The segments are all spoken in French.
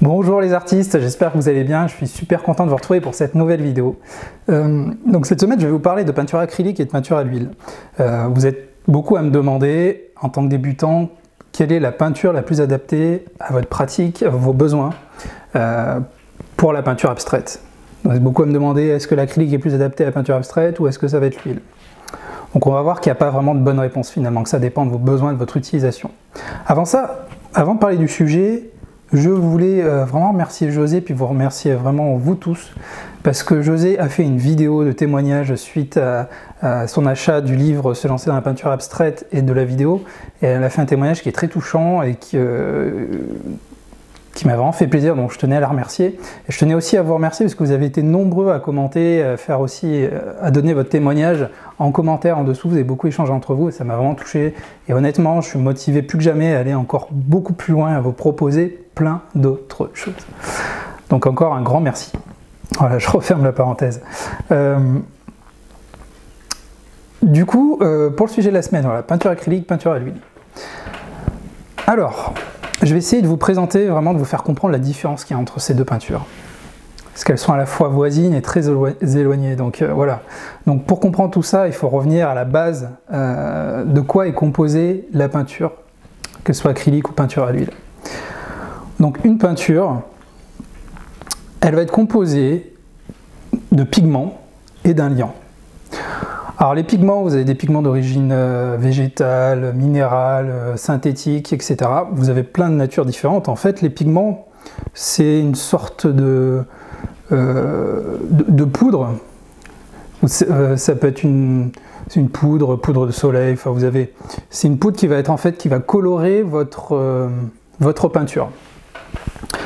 Bonjour les artistes, j'espère que vous allez bien, je suis super content de vous retrouver pour cette nouvelle vidéo. Donc cette semaine je vais vous parler de peinture acrylique et de peinture à l'huile. Vous êtes beaucoup à me demander, en tant que débutant, quelle est la peinture la plus adaptée à votre pratique, à vos besoins, pour la peinture abstraite. Vous êtes beaucoup à me demander, est-ce que l'acrylique est plus adapté à la peinture abstraite ou est-ce que ça va être l'huile? Donc on va voir qu'il n'y a pas vraiment de bonne réponse finalement, que ça dépend de vos besoins, de votre utilisation. Avant de parler du sujet, je voulais vraiment remercier José, puis vous remercier vraiment vous tous, parce que José a fait une vidéo de témoignage suite à son achat du livre Se lancer dans la peinture abstraite et de la vidéo, et elle a fait un témoignage qui est très touchant et qui m'a vraiment fait plaisir, donc je tenais à la remercier. Et je tenais aussi à vous remercier parce que vous avez été nombreux à commenter, à donner votre témoignage en commentaire en dessous, vous avez beaucoup échangé entre vous et ça m'a vraiment touché. Et honnêtement, je suis motivé plus que jamais à aller encore beaucoup plus loin, à vous proposer plein d'autres choses. Donc encore un grand merci. Voilà, je referme la parenthèse. Du coup, pour le sujet de la semaine, voilà, peinture acrylique, peinture à l'huile. Alors, je vais essayer de vous présenter, vraiment de vous faire comprendre la différence qu'il y a entre ces deux peintures. Parce qu'elles sont à la fois voisines et très éloignées. Donc voilà. Donc pour comprendre tout ça, il faut revenir à la base de quoi est composée la peinture, que ce soit acrylique ou peinture à l'huile. Donc une peinture, elle va être composée de pigments et d'un liant. Alors les pigments, vous avez des pigments d'origine végétale, minérale, synthétique, etc. Vous avez plein de natures différentes. En fait, les pigments, c'est une sorte de poudre. Ça peut être une poudre de soleil. Enfin, c'est une poudre qui va être qui va colorer votre peinture.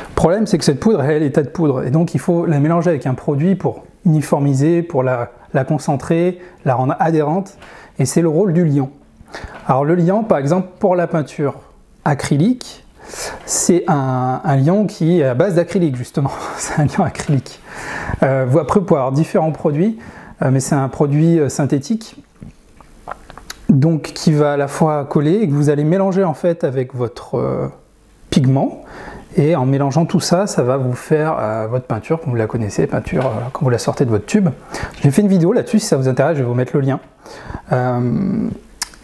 Le problème, c'est que cette poudre, elle est tas de poudre, et donc il faut la mélanger avec un produit pour uniformiser, pour la concentrer, la rendre adhérente, et c'est le rôle du liant. Alors le liant, par exemple, pour la peinture acrylique, c'est un liant qui est à base d'acrylique, justement, c'est un liant acrylique. Après, vous pouvez avoir différents produits, mais c'est un produit synthétique, donc qui va à la fois coller, et que vous allez mélanger en fait avec votre pigment, et en mélangeant tout ça, ça va vous faire votre peinture, comme vous la connaissez, peinture quand vous la sortez de votre tube. J'ai fait une vidéo là-dessus, si ça vous intéresse, je vais vous mettre le lien.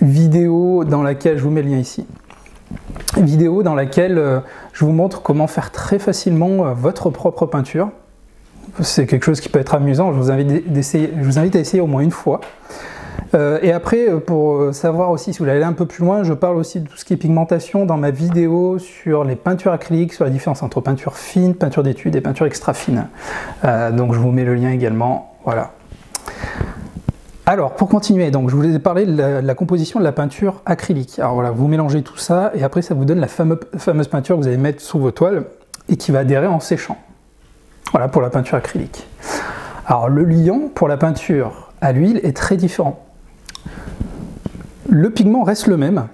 Vidéo dans laquelle, je vous mets le lien ici, vidéo dans laquelle je vous montre comment faire très facilement votre propre peinture. C'est quelque chose qui peut être amusant, je vous invite à essayer au moins une fois. Et après, pour savoir aussi si vous voulez aller un peu plus loin, je parle aussi de tout ce qui est pigmentation dans ma vidéo sur les peintures acryliques, sur la différence entre peinture fine, peinture d'étude et peinture extra fine. Donc je vous mets le lien également, voilà. Alors pour continuer, donc je voulais parler de la composition de la peinture acrylique. Alors voilà, vous mélangez tout ça et après ça vous donne la fameuse peinture que vous allez mettre sous vos toiles et qui va adhérer en séchant. Voilà pour la peinture acrylique. Alors le liant pour la peinture à l'huile est très différent. Le pigment reste le même.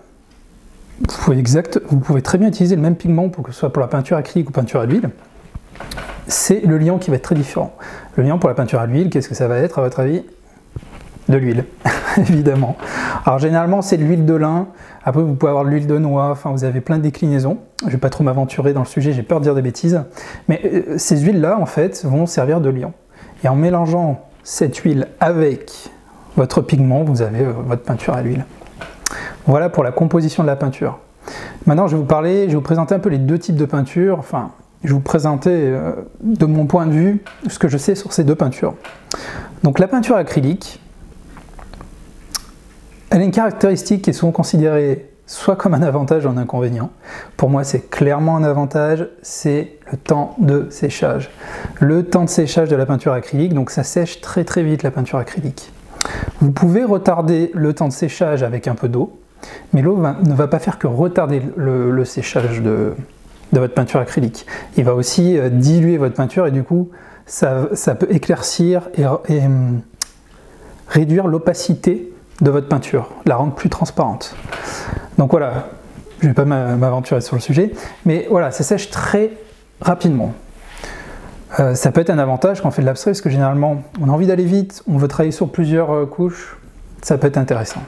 Vous pouvez très bien utiliser le même pigment pour que ce soit pour la peinture acrylique ou peinture à l'huile. C'est le liant qui va être très différent. Le liant pour la peinture à l'huile, qu'est-ce que ça va être à votre avis? De l'huile, évidemment. Alors généralement c'est de l'huile de lin, après vous pouvez avoir de l'huile de noix, enfin vous avez plein de déclinaisons. Je ne vais pas trop m'aventurer dans le sujet, j'ai peur de dire des bêtises. Mais ces huiles-là en fait vont servir de liant. Et en mélangeant cette huile avec votre pigment, vous avez votre peinture à l'huile. Voilà pour la composition de la peinture. Maintenant je vais vous présenter un peu les deux types de peinture, enfin je vais vous présenter de mon point de vue ce que je sais sur ces deux peintures. Donc la peinture acrylique, elle a une caractéristique qui est souvent considérée soit comme un avantage ou un inconvénient. Pour moi c'est clairement un avantage, c'est le temps de séchage. Le temps de séchage de la peinture acrylique, donc ça sèche très très vite la peinture acrylique. Vous pouvez retarder le temps de séchage avec un peu d'eau, mais l'eau ne va pas faire que retarder le séchage de votre peinture acrylique. Il va aussi diluer votre peinture et du coup ça peut éclaircir et réduire l'opacité de votre peinture, la rendre plus transparente. Donc voilà, je ne vais pas m'aventurer sur le sujet, mais voilà, ça sèche très rapidement. Ça peut être un avantage quand on fait de l'abstrait, parce que généralement, on a envie d'aller vite, on veut travailler sur plusieurs couches, ça peut être intéressant.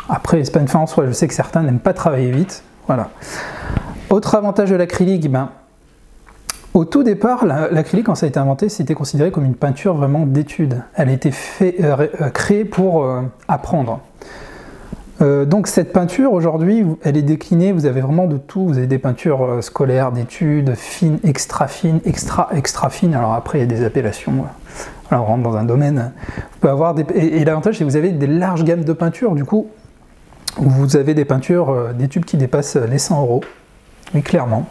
Après, c'est pas une fin en soi, je sais que certains n'aiment pas travailler vite, voilà. Autre avantage de l'acrylique, Au tout départ, l'acrylique, quand ça a été inventé, c'était considéré comme une peinture vraiment d'étude. Elle a été créée pour apprendre. Donc cette peinture, aujourd'hui, elle est déclinée, vous avez vraiment de tout. Vous avez des peintures scolaires, d'études, fines, extra fines, extra fines. Alors après, il y a des appellations. Alors, on rentre dans un domaine. Vous pouvez avoir et l'avantage, c'est que vous avez des larges gammes de peintures. Du coup, vous avez des peintures, des tubes qui dépassent les 100 €. Oui, clairement.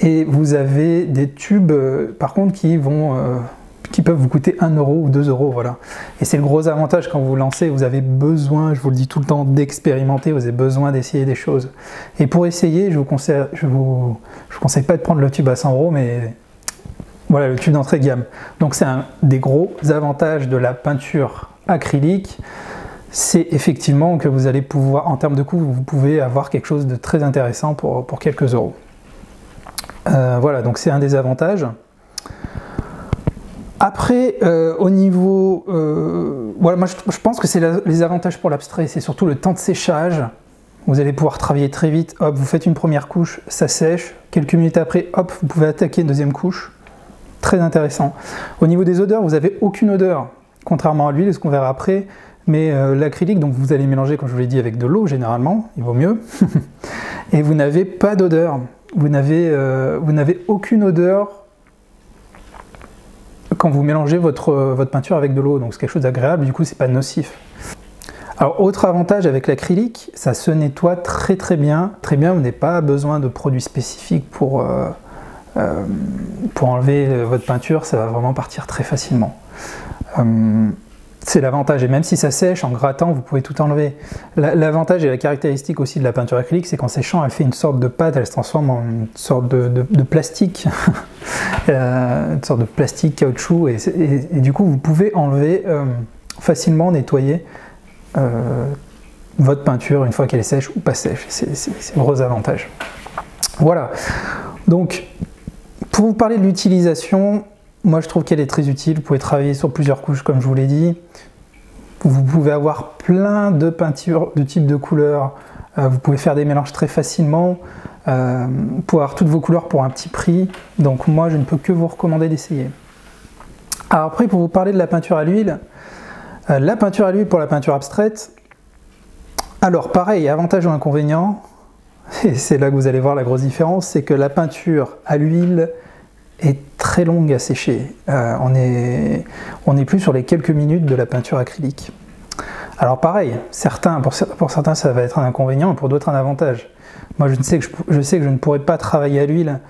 Et vous avez des tubes, par contre, qui peuvent vous coûter 1 € ou 2 €, voilà. Et c'est le gros avantage quand vous vous lancez, vous avez besoin, je vous le dis tout le temps, d'expérimenter, vous avez besoin d'essayer des choses. Et pour essayer, je vous conseille pas de prendre le tube à 100 €, mais voilà, le tube d'entrée de gamme. Donc c'est un des gros avantages de la peinture acrylique, c'est effectivement que vous allez pouvoir, en termes de coût, vous pouvez avoir quelque chose de très intéressant pour quelques euros. Voilà, donc c'est un des avantages. Après, au niveau... voilà, moi je pense que c'est les avantages pour l'abstrait, c'est surtout le temps de séchage. Vous allez pouvoir travailler très vite, hop, vous faites une première couche, ça sèche. Quelques minutes après, hop, vous pouvez attaquer une deuxième couche. Très intéressant. Au niveau des odeurs, vous n'avez aucune odeur, contrairement à l'huile, ce qu'on verra après. Mais l'acrylique, donc vous allez mélanger, comme je vous l'ai dit, avec de l'eau généralement, il vaut mieux. Et vous n'avez pas d'odeur. Vous n'avez aucune odeur quand vous mélangez votre peinture avec de l'eau, donc c'est quelque chose d'agréable, du coup c'est pas nocif. Alors autre avantage avec l'acrylique, ça se nettoie très bien, vous n'avez pas besoin de produits spécifiques pour enlever votre peinture, ça va vraiment partir très facilement. C'est l'avantage, et même si ça sèche, en grattant, vous pouvez tout enlever. L'avantage et la caractéristique aussi de la peinture acrylique, c'est qu'en séchant, elle fait une sorte de pâte, elle se transforme en une sorte de plastique, une sorte de plastique caoutchouc, et du coup, vous pouvez enlever facilement, nettoyer votre peinture une fois qu'elle est sèche ou pas sèche. C'est le gros avantage. Voilà, donc, pour vous parler de l'utilisation, moi je trouve qu'elle est très utile, vous pouvez travailler sur plusieurs couches comme je vous l'ai dit, vous pouvez avoir plein de peintures, de types de couleurs, vous pouvez faire des mélanges très facilement, vous pouvez avoir toutes vos couleurs pour un petit prix, donc moi je ne peux que vous recommander d'essayer. Alors après pour vous parler de la peinture à l'huile pour la peinture abstraite, alors pareil, avantage ou inconvénient, et c'est là que vous allez voir la grosse différence, c'est que la peinture à l'huile est très longue à sécher. On n'est plus sur les quelques minutes de la peinture acrylique. Alors pareil, pour certains ça va être un inconvénient et pour d'autres un avantage. Moi je sais que je ne pourrais pas travailler à l'huile.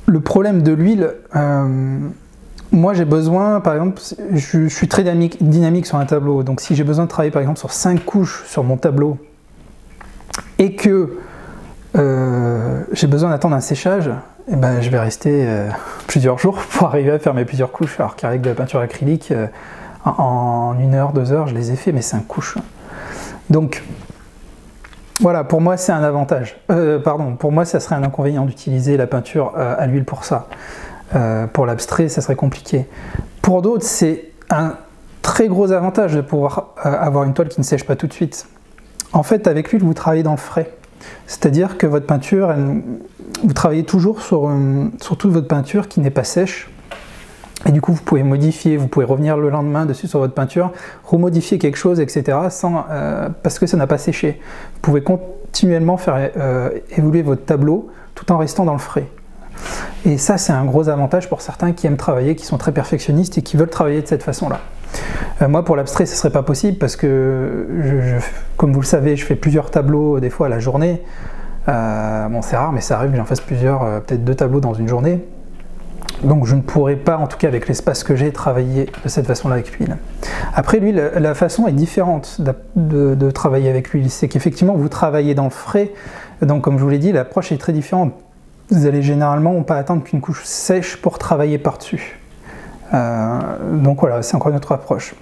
Le problème de l'huile, moi j'ai besoin, par exemple, je suis très dynamique sur un tableau, donc si j'ai besoin de travailler par exemple sur 5 couches sur mon tableau et que j'ai besoin d'attendre un séchage, et ben, je vais rester plusieurs jours pour arriver à faire mes plusieurs couches, alors qu'avec de la peinture acrylique, en 1 heure, 2 heures, je les ai fait mes 5 couches. Donc voilà, pour moi c'est un avantage. Pour moi ça serait un inconvénient d'utiliser la peinture à l'huile pour ça. Pour l'abstrait, ça serait compliqué. Pour d'autres, c'est un très gros avantage de pouvoir avoir une toile qui ne sèche pas tout de suite. En fait, avec l'huile, vous travaillez dans le frais. C'est-à-dire que votre peinture, vous travaillez toujours sur toute votre peinture qui n'est pas sèche. Et du coup, vous pouvez modifier, vous pouvez revenir le lendemain dessus sur votre peinture, remodifier quelque chose, etc. Parce que ça n'a pas séché. Vous pouvez continuellement faire évoluer votre tableau tout en restant dans le frais. Et ça, c'est un gros avantage pour certains qui aiment travailler, qui sont très perfectionnistes et qui veulent travailler de cette façon-là. Moi, pour l'abstrait, ce ne serait pas possible parce que, comme vous le savez, je fais plusieurs tableaux des fois à la journée. Bon, c'est rare, mais ça arrive que j'en fasse plusieurs, peut-être 2 tableaux dans une journée. Donc je ne pourrais pas, en tout cas avec l'espace que j'ai, travailler de cette façon-là avec l'huile. Après l'huile, la façon est différente de travailler avec l'huile. C'est qu'effectivement, vous travaillez dans le frais. Donc comme je vous l'ai dit, l'approche est très différente. Vous allez généralement pas attendre qu'une couche sèche pour travailler par-dessus. Donc voilà, c'est encore une autre approche.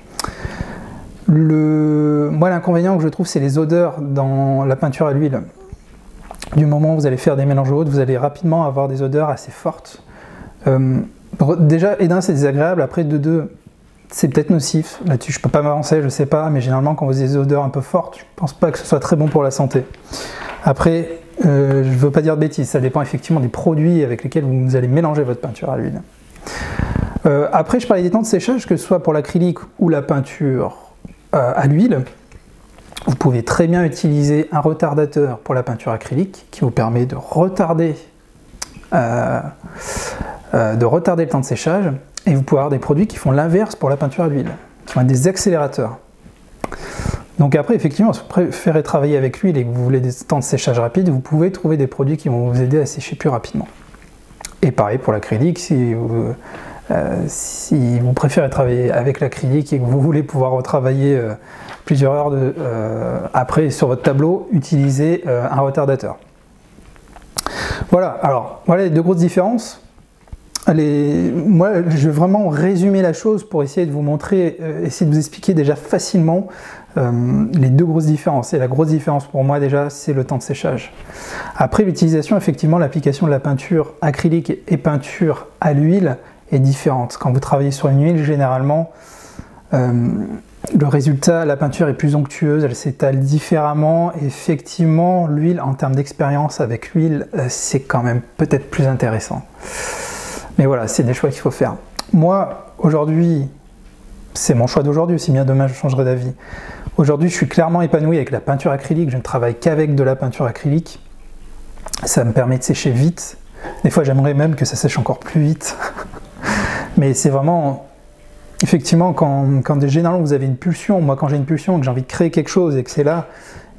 Moi, l'inconvénient que je trouve, c'est les odeurs dans la peinture à l'huile. Du moment où vous allez faire des mélanges autres, vous allez rapidement avoir des odeurs assez fortes. Déjà, et d'un, c'est désagréable. Après, de deux, c'est peut-être nocif. Là-dessus, je peux pas m'avancer, je sais pas, mais généralement, quand vous avez des odeurs un peu fortes, je pense pas que ce soit très bon pour la santé. Après, je ne veux pas dire de bêtises, ça dépend effectivement des produits avec lesquels vous allez mélanger votre peinture à l'huile. Après, je parlais des temps de séchage, que ce soit pour l'acrylique ou la peinture à l'huile. Vous pouvez très bien utiliser un retardateur pour la peinture acrylique qui vous permet de retarder le temps de séchage, et vous pouvez avoir des produits qui font l'inverse pour la peinture à l'huile, qui vont être des accélérateurs. Donc après, effectivement, si vous préférez travailler avec l'huile et que vous voulez des temps de séchage rapides, vous pouvez trouver des produits qui vont vous aider à sécher plus rapidement. Et pareil pour l'acrylique, si vous préférez travailler avec l'acrylique et que vous voulez pouvoir retravailler plusieurs heures après sur votre tableau, utilisez un retardateur. Voilà, alors voilà les deux grosses différences. Moi, je vais vraiment résumer la chose pour essayer de vous montrer, essayer de vous expliquer déjà facilement les deux grosses différences. Et la grosse différence pour moi déjà, c'est le temps de séchage. Après l'utilisation, effectivement, l'application de la peinture acrylique et peinture à l'huile est différente. Quand vous travaillez sur une huile, généralement, le résultat, la peinture est plus onctueuse, elle s'étale différemment. Effectivement, l'huile, en termes d'expérience avec l'huile, c'est quand même peut-être plus intéressant. Mais voilà, c'est des choix qu'il faut faire. Moi, aujourd'hui, c'est mon choix d'aujourd'hui, si bien demain je changerai d'avis. Aujourd'hui, je suis clairement épanoui avec la peinture acrylique, je ne travaille qu'avec de la peinture acrylique. Ça me permet de sécher vite. Des fois, j'aimerais même que ça sèche encore plus vite. Mais c'est vraiment... Effectivement, quand généralement vous avez une pulsion, moi quand j'ai une pulsion, que j'ai envie de créer quelque chose et que c'est là,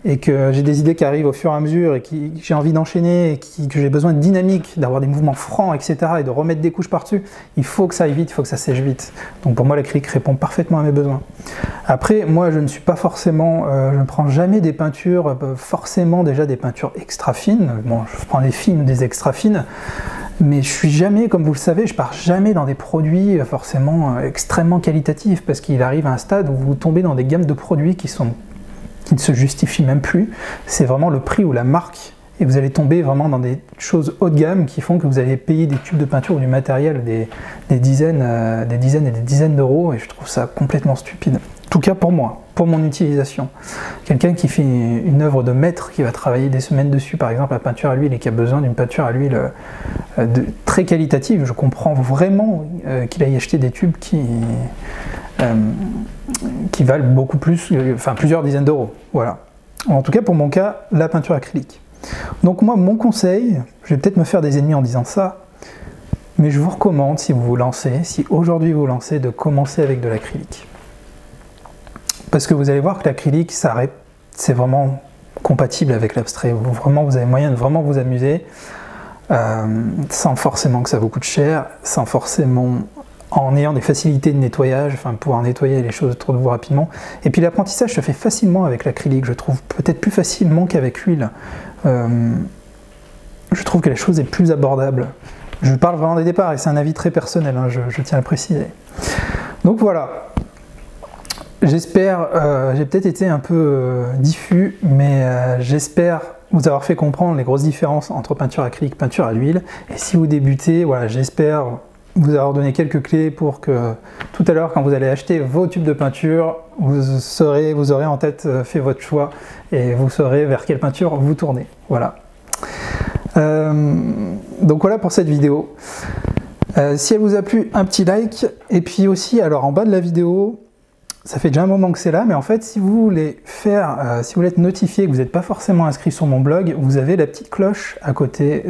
et que j'ai des idées qui arrivent au fur et à mesure et que j'ai envie d'enchaîner, et que j'ai besoin de dynamique, d'avoir des mouvements francs, etc. et de remettre des couches par-dessus, il faut que ça aille vite, il faut que ça sèche vite. Donc pour moi, l'acrylique répond parfaitement à mes besoins. Après, moi je ne suis pas forcément, je ne prends jamais des peintures, forcément déjà des peintures extra fines. Bon, je prends des fines, des extra fines, mais je suis jamais, comme vous le savez, je pars jamais dans des produits forcément extrêmement qualitatifs, parce qu'il arrive à un stade où vous tombez dans des gammes de produits qui ne se justifient même plus. C'est vraiment le prix ou la marque, et vous allez tomber vraiment dans des choses haut de gamme qui font que vous allez payer des tubes de peinture ou du matériel des dizaines et des dizaines d'euros, et je trouve ça complètement stupide. En tout cas pour moi, pour mon utilisation. Quelqu'un qui fait une œuvre de maître, qui va travailler des semaines dessus, par exemple la peinture à l'huile, et qui a besoin d'une peinture à l'huile très qualitative, je comprends vraiment qu'il aille acheter des tubes qui valent beaucoup plus, enfin plusieurs dizaines d'euros. Voilà. En tout cas pour mon cas, la peinture acrylique. Donc moi, mon conseil, je vais peut-être me faire des ennemis en disant ça, mais je vous recommande, si vous vous lancez, si aujourd'hui vous vous lancez, de commencer avec de l'acrylique. Parce que vous allez voir que l'acrylique, c'est vraiment compatible avec l'abstrait. Vous avez moyen de vraiment vous amuser, sans forcément que ça vous coûte cher, sans forcément... en ayant des facilités de nettoyage, enfin pouvoir nettoyer les choses autour de vous rapidement. Et puis l'apprentissage se fait facilement avec l'acrylique, je trouve, peut-être plus facilement qu'avec l'huile. Je trouve que la chose est plus abordable. Je parle vraiment des départs, et c'est un avis très personnel, hein, je tiens à le préciser. Donc voilà, j'espère, j'ai peut-être été un peu diffus, mais j'espère vous avoir fait comprendre les grosses différences entre peinture acrylique et peinture à l'huile. Et si vous débutez, voilà, j'espère vous avoir donné quelques clés pour que tout à l'heure, quand vous allez acheter vos tubes de peinture, vous aurez en tête fait votre choix et vous saurez vers quelle peinture vous tournez. Voilà. Donc voilà pour cette vidéo. Si elle vous a plu, un petit like. Et puis aussi, alors en bas de la vidéo, ça fait déjà un moment que c'est là, mais en fait, si vous voulez si vous voulez être notifié que vous n'êtes pas forcément inscrit sur mon blog, vous avez la petite cloche à côté.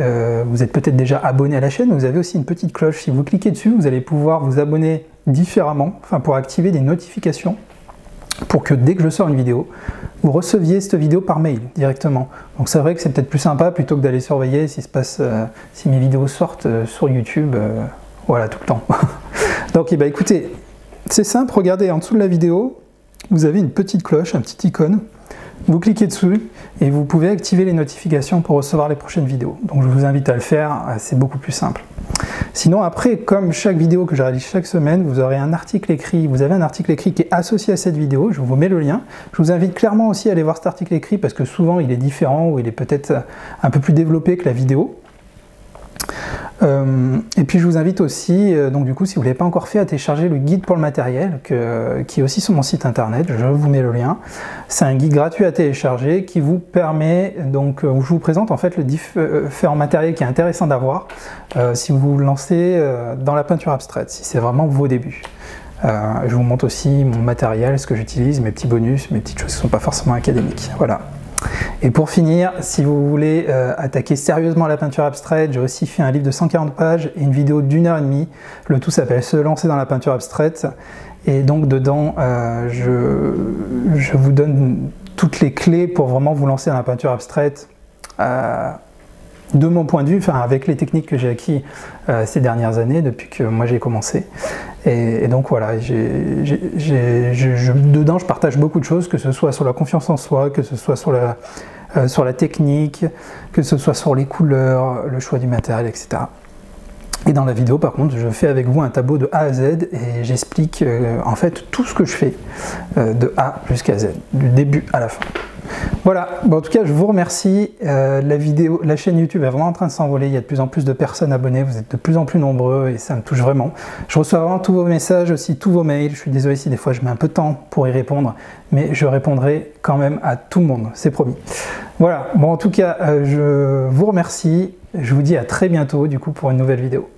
Vous êtes peut-être déjà abonné à la chaîne, vous avez aussi une petite cloche. Si vous cliquez dessus, vous allez pouvoir vous abonner différemment, enfin pour activer des notifications, pour que dès que je sors une vidéo, vous receviez cette vidéo par mail directement. Donc c'est vrai que c'est peut-être plus sympa plutôt que d'aller surveiller si mes vidéos sortent sur YouTube, voilà, tout le temps. Donc écoutez, c'est simple, regardez en dessous de la vidéo, vous avez une petite cloche, un petit icône, vous cliquez dessus et vous pouvez activer les notifications pour recevoir les prochaines vidéos. Donc je vous invite à le faire, c'est beaucoup plus simple. Sinon après, comme chaque vidéo que je réalise chaque semaine, vous aurez un article écrit, vous avez un article écrit qui est associé à cette vidéo, je vous mets le lien. Je vous invite clairement aussi à aller voir cet article écrit parce que souvent il est différent ou il est peut-être un peu plus développé que la vidéo. Et puis je vous invite aussi, donc du coup si vous ne l'avez pas encore fait, à télécharger le guide pour le matériel qui est aussi sur mon site internet, je vous mets le lien. C'est un guide gratuit à télécharger qui vous permet, donc où je vous présente en fait le différent matériel qui est intéressant d'avoir si vous vous lancez dans la peinture abstraite, si c'est vraiment vos débuts. Je vous montre aussi mon matériel, ce que j'utilise, mes petits bonus, mes petites choses qui ne sont pas forcément académiques. Voilà. Et pour finir, si vous voulez attaquer sérieusement la peinture abstraite, j'ai aussi fait un livre de 140 pages et une vidéo d'1h30. Le tout s'appelle Se lancer dans la peinture abstraite. Et donc dedans, je vous donne toutes les clés pour vraiment vous lancer dans la peinture abstraite. De mon point de vue, enfin, avec les techniques que j'ai acquis ces dernières années, depuis que moi j'ai commencé. Et donc voilà, dedans je partage beaucoup de choses, que ce soit sur la confiance en soi, que ce soit sur la technique, que ce soit sur les couleurs, le choix du matériel, etc. Et dans la vidéo par contre, je fais avec vous un tableau de A à Z et j'explique en fait tout ce que je fais de A jusqu'à Z, du début à la fin. Voilà, bon, en tout cas je vous remercie, la chaîne YouTube est vraiment en train de s'envoler, il y a de plus en plus de personnes abonnées, vous êtes de plus en plus nombreux et ça me touche vraiment. Je reçois vraiment tous vos messages, aussi tous vos mails, je suis désolé si des fois je mets un peu de temps pour y répondre, mais je répondrai quand même à tout le monde, c'est promis. Voilà, bon en tout cas je vous remercie, je vous dis à très bientôt du coup pour une nouvelle vidéo.